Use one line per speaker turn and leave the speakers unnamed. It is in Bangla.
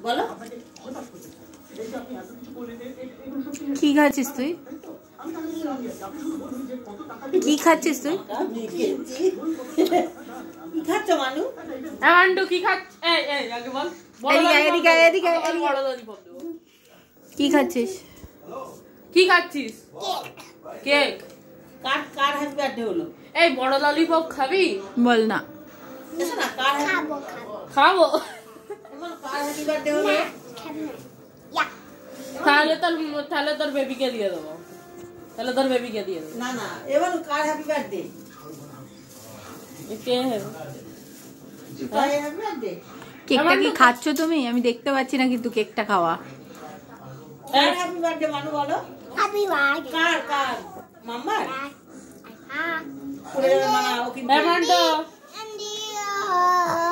বলো
কি খাচ্ছিস তুই? কি খাচ্ছিস তুই?
খাচ্ছ মানু?
মান্টু কি খাচ্ছ? এই আগে বল।
এদিকে
বড় ললিপপ দেবো।
কি খাচ্ছিস?
কি খাচ্ছিস? কেক।
কার হ্যাপি বার্থডে হলো?
এই বড় ললিপপ খাবি?
বল না।
এসো না, কার
খাবো।
কার হ্যাপি বার্থডে হলো?
তাহলে তোর বেবিকে দিয়ে দেবো।
না না, এবার কার হ্যাপি বার্থডে?
কে
কার হ্যাপি বার্থডে?
কেকটা কি খাচ্ছ তুমি? আমি দেখতে পাচ্ছি না কিন্তু কেকটা খাওয়া।
কার হ্যাপি বার্থডে মানু বলো?
Happy birthday.
কার মাম্মার? পুরো মানা ও কিন্তু
মান্টু
And you.